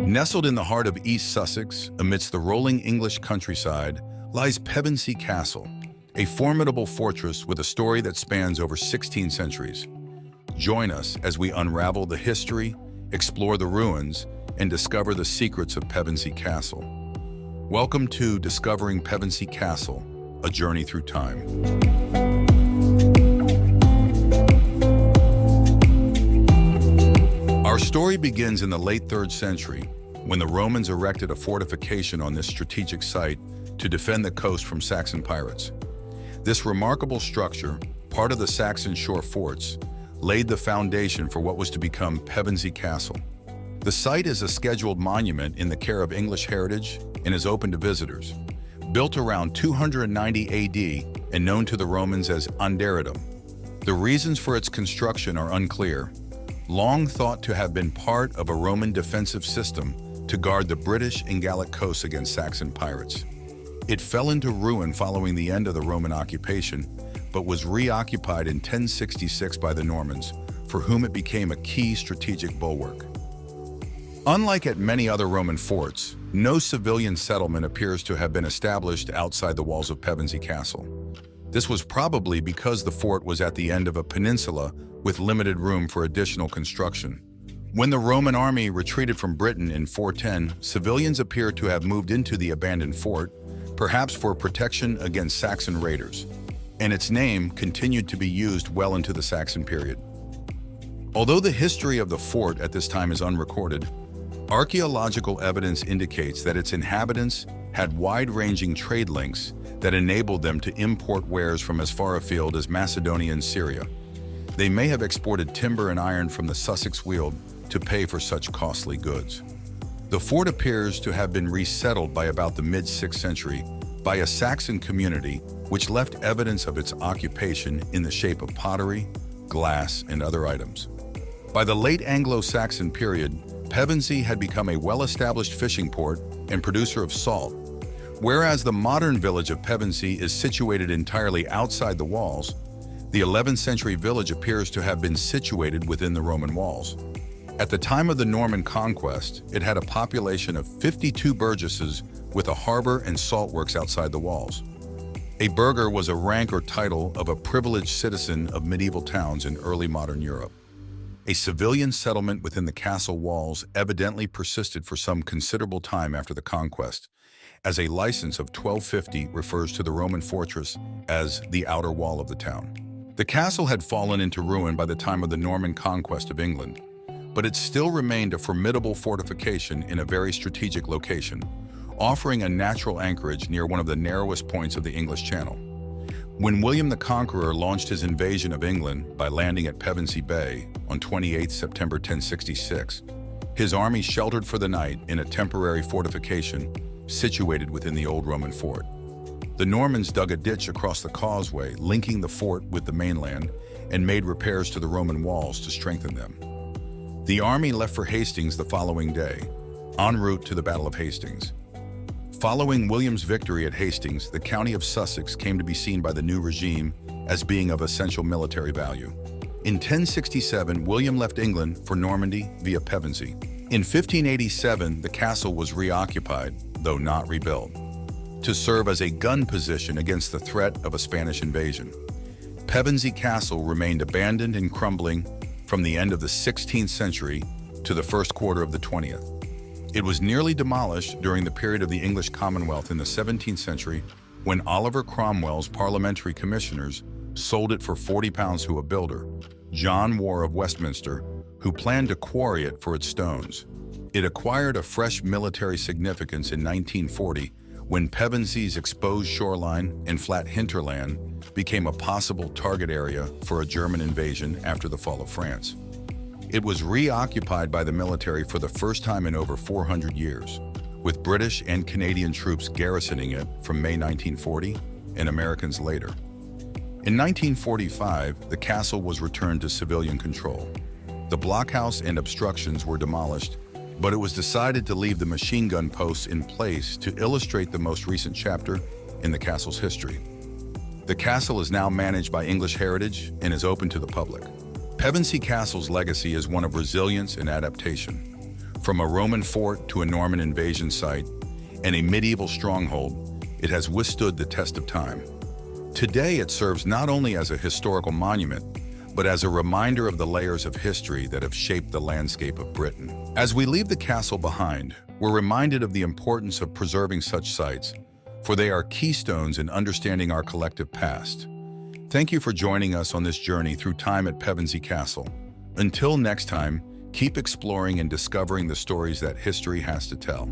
Nestled in the heart of East Sussex, amidst the rolling English countryside, lies Pevensey Castle, a formidable fortress with a story that spans over 16 centuries. Join us as we unravel the history, explore the ruins, and discover the secrets of Pevensey Castle. Welcome to Discovering Pevensey Castle, a journey through time. Our story begins in the late 3rd century, when the Romans erected a fortification on this strategic site to defend the coast from Saxon pirates. This remarkable structure, part of the Saxon Shore forts, laid the foundation for what was to become Pevensey Castle. The site is a scheduled monument in the care of English Heritage and is open to visitors. Built around 290 AD and known to the Romans as Underitum, the reasons for its construction are unclear. Long thought to have been part of a Roman defensive system to guard the British and Gallic coasts against Saxon pirates. It fell into ruin following the end of the Roman occupation, but was reoccupied in 1066 by the Normans, for whom it became a key strategic bulwark. Unlike at many other Roman forts, no civilian settlement appears to have been established outside the walls of Pevensey Castle. This was probably because the fort was at the end of a peninsula with limited room for additional construction. When the Roman army retreated from Britain in 410, civilians appear to have moved into the abandoned fort, perhaps for protection against Saxon raiders, and its name continued to be used well into the Saxon period. Although the history of the fort at this time is unrecorded, archaeological evidence indicates that its inhabitants had wide-ranging trade links that enabled them to import wares from as far afield as Macedonia and Syria. They may have exported timber and iron from the Sussex Weald to pay for such costly goods. The fort appears to have been resettled by about the mid-6th century by a Saxon community, which left evidence of its occupation in the shape of pottery, glass, and other items. By the late Anglo-Saxon period, Pevensey had become a well-established fishing port and producer of salt. Whereas the modern village of Pevensey is situated entirely outside the walls, the 11th century village appears to have been situated within the Roman walls. At the time of the Norman conquest, it had a population of 52 burgesses with a harbor and saltworks outside the walls. A burgher was a rank or title of a privileged citizen of medieval towns in early modern Europe. A civilian settlement within the castle walls evidently persisted for some considerable time after the conquest, as a license of 1250 refers to the Roman fortress as the outer wall of the town. The castle had fallen into ruin by the time of the Norman conquest of England, but it still remained a formidable fortification in a very strategic location, offering a natural anchorage near one of the narrowest points of the English Channel. When William the Conqueror launched his invasion of England by landing at Pevensey Bay on 28 September 1066, his army sheltered for the night in a temporary fortification situated within the old Roman fort. The Normans dug a ditch across the causeway, linking the fort with the mainland, and made repairs to the Roman walls to strengthen them. The army left for Hastings the following day, en route to the Battle of Hastings. Following William's victory at Hastings, the county of Sussex came to be seen by the new regime as being of essential military value. In 1067, William left England for Normandy via Pevensey. In 1587, the castle was reoccupied, though not rebuilt, to serve as a gun position against the threat of a Spanish invasion. Pevensey Castle remained abandoned and crumbling from the end of the 16th century to the first quarter of the 20th. It was nearly demolished during the period of the English Commonwealth in the 17th century, when Oliver Cromwell's parliamentary commissioners sold it for £40 to a builder, John Warr of Westminster, who planned to quarry it for its stones. It acquired a fresh military significance in 1940 when Pevensey's exposed shoreline and flat hinterland became a possible target area for a German invasion after the fall of France. It was reoccupied by the military for the first time in over 400 years, with British and Canadian troops garrisoning it from May 1940 and Americans later. In 1945, the castle was returned to civilian control. The blockhouse and obstructions were demolished, but it was decided to leave the machine gun posts in place to illustrate the most recent chapter in the castle's history. The castle is now managed by English Heritage and is open to the public. Pevensey Castle's legacy is one of resilience and adaptation. From a Roman fort to a Norman invasion site and a medieval stronghold, it has withstood the test of time. Today, it serves not only as a historical monument, but as a reminder of the layers of history that have shaped the landscape of Britain. As we leave the castle behind, we're reminded of the importance of preserving such sites, for they are keystones in understanding our collective past. Thank you for joining us on this journey through time at Pevensey Castle. Until next time, keep exploring and discovering the stories that history has to tell.